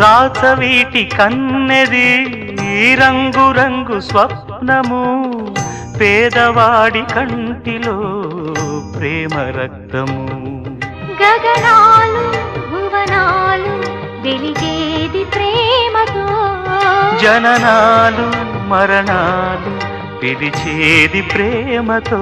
రాచవీటి కన్నెది రంగు రంగు స్వప్నము పేదవాడి కంటిలో ప్రేమ రక్తము గగనాలు భువనాలు వెలిగేది ప్రేమతో జననాలు మరణాలు పిలిచేది ప్రేమతో